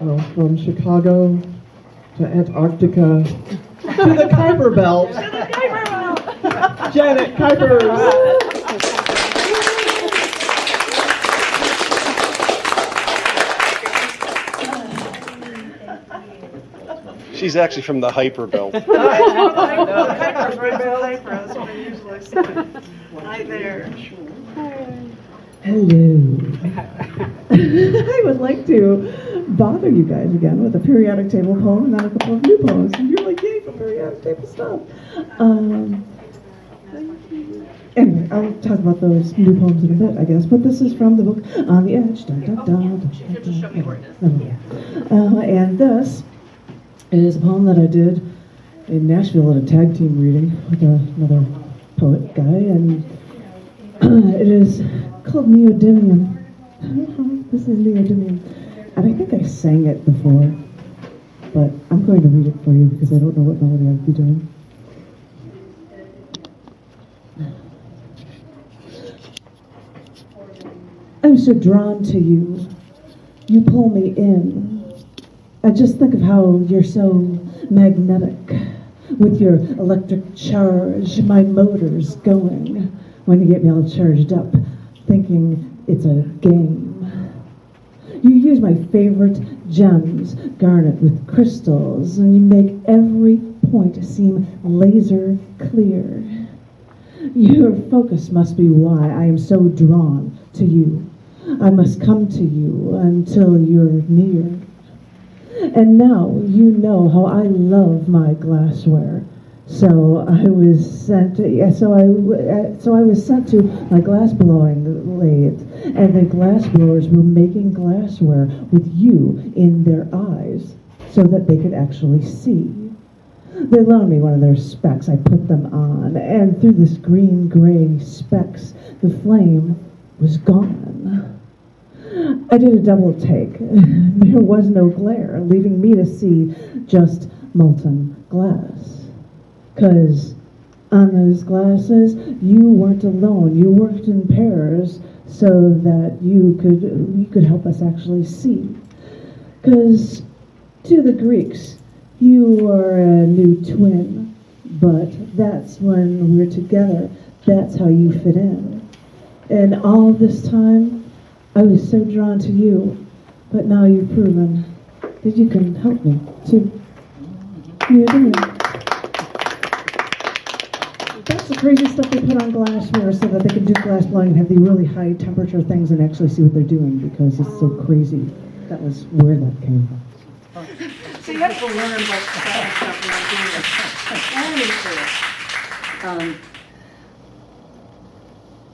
Oh, from Chicago to Antarctica to the Kuiper Belt. Janet Kuypers. She's actually from the hyper belt. Kuypers right by Kuypers, that's where we usually sit. Hi there. Hello. I would like to bother you guys again with a periodic table poem and then a couple of new poems. And you're like, yay for periodic table stuff. Anyway, I'll talk about those new poems in a bit, I guess. But this is from the book On the Edge. Dun, dun, dun, dun, Just show me where it is. And this is a poem that I did in Nashville at a tag team reading with another poet guy. And it is called Neodymium. This is Neodymium. And I think I sang it before, but I'm going to read it for you because I don't know what melody I'd be doing. I'm so drawn to you. You pull me in. I just think of how you're so magnetic with your electric charge, my motor's going when you get me all charged up, thinking it's a game. You use my favorite gems, garnet with crystals, and you make every point seem laser clear. Your focus must be why I am so drawn to you. I must come to you until you're near. And now you know how I love my glassware. So I was sent. So I was sent to my glass blowing lathe, and the glass blowers were making glassware with you in their eyes, so that they could actually see. They loaned me one of their specs. I put them on, and through this green-gray specks, the flame was gone. I did a double take. There was no glare, leaving me to see just molten glass. 'Cause on those glasses, you weren't alone. You worked in pairs so that you could help us actually see. 'Cause to the Greeks, you are a new twin, but that's when we're together. That's how you fit in. And all this time, I was so drawn to you, but now you've proven that you can help me too. That's the crazy stuff they put on glassware so that they can do glass blowing and have the really high temperature things and actually see what they're doing because it's so crazy. That was where that came from. So you have to learn about stuff when you're doing it.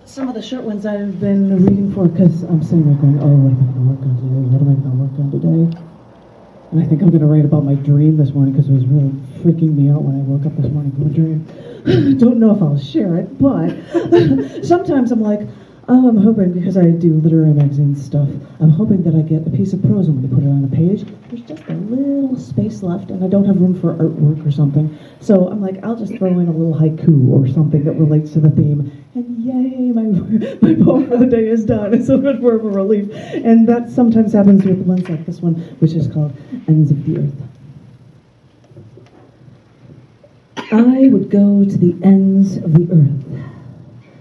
Some of the short ones I've been reading for because I'm sitting there going, oh, what am I going to work on today? What am I going to work on today? And I think I'm going to write about my dream this morning because it was really freaking me out when I woke up this morning from a dream. Don't know if I'll share it, but sometimes I'm like, oh, I'm hoping, because I do literary magazine stuff, I'm hoping that I get a piece of prose and when you put it on a page, there's just a little space left and I don't have room for artwork or something. So I'm like, I'll just throw in a little haiku or something that relates to the theme. And yay, my poem for the day is done. It's so much more of a relief. And that sometimes happens with ones like this one, which is called Ends of the Earth. I would go to the ends of the earth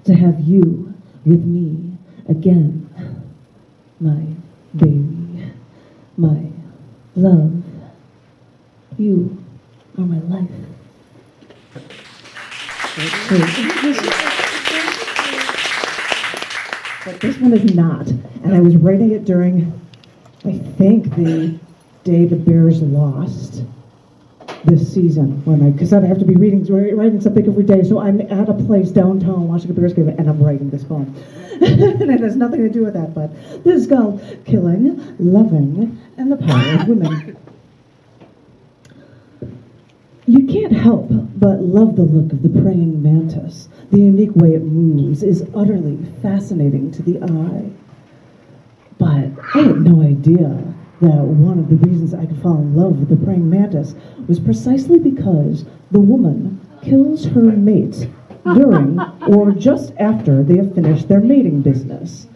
to have you with me again, my baby, my love. You are my life. But this one is not, and I was writing it during, I think, the day the Bears lost this season, because I have to be writing something every day, so I'm at a place downtown watching the Bears game, and I'm writing this poem. And it has nothing to do with that, but this is called Killing, Loving, and the Power of Women. You can't help but love the look of the praying mantis. The unique way it moves is utterly fascinating to the eye. But I had no idea that one of the reasons I could fall in love with the praying mantis was precisely because the woman kills her mate during or just after they have finished their mating business.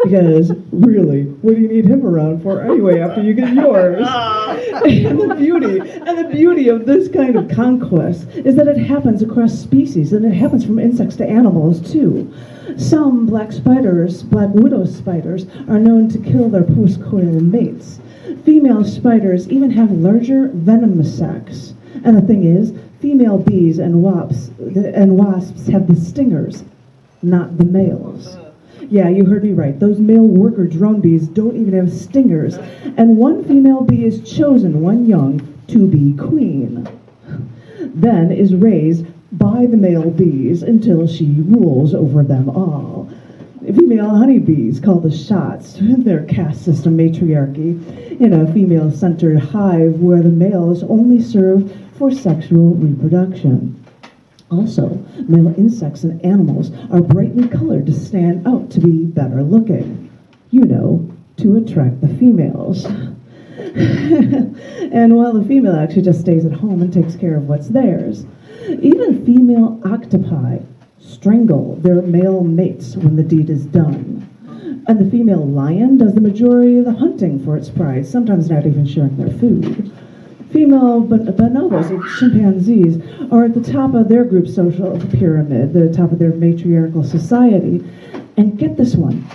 Because really, what do you need him around for anyway after you get yours? And the beauty of this kind of conquest is that it happens across species, and it happens from insects to animals too. Some black widow spiders, are known to kill their post-coital mates. Female spiders even have larger venomous sacs. And the thing is, female bees and wasps have the stingers, not the males. Yeah, you heard me right. Those male worker drone bees don't even have stingers. And one female bee is chosen, one young, to be queen. Then is raised by the male bees until she rules over them all. Female honeybees call the shots in their caste system matriarchy in a female-centered hive where the males only serve for sexual reproduction. Also, male insects and animals are brightly colored to stand out to be better looking. You know, to attract the females. And while the female actually just stays at home and takes care of what's theirs. Even female octopi strangle their male mates when the deed is done. And the female lion does the majority of the hunting for its pride, sometimes not even sharing their food. Female bonobos, or chimpanzees, are at the top of their group social pyramid, the top of their matriarchal society. And get this one,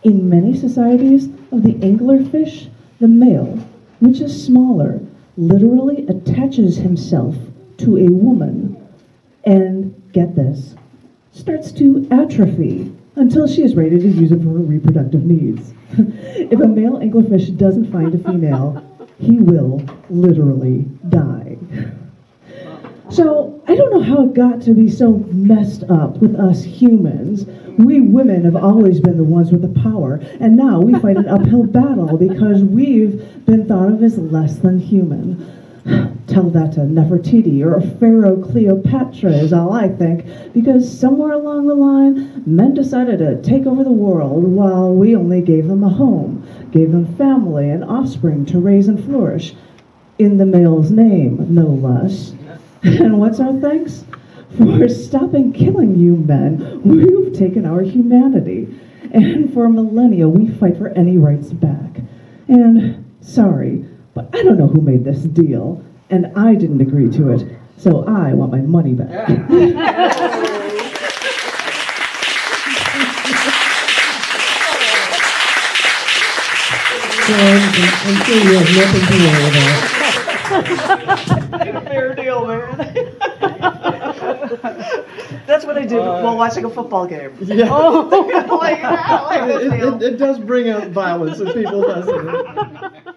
in many societies of the anglerfish, the male, which is smaller, literally attaches himself to a woman and, get this, starts to atrophy until she is ready to use it for her reproductive needs. If a male anglerfish doesn't find a female, he will literally die. So I don't know how it got to be so messed up with us humans. We women have always been the ones with the power, and now we fight an uphill battle because we've been thought of as less than human. Tell that to Nefertiti or Pharaoh Cleopatra is all I think, because somewhere along the line, men decided to take over the world while we only gave them a home, gave them family and offspring to raise and flourish, in the male's name, no less. And what's our thanks? For stopping killing you men, we've taken our humanity. And for millennia, we fight for any rights back. And sorry, but I don't know who made this deal, and I didn't agree to it, so I want my money back. I'm sure you have nothing to worry about. Ain't a fair deal, man. That's what I do while watching a football game. Yeah. Like, I don't like this deal. It does bring out violence in people, doesn't it?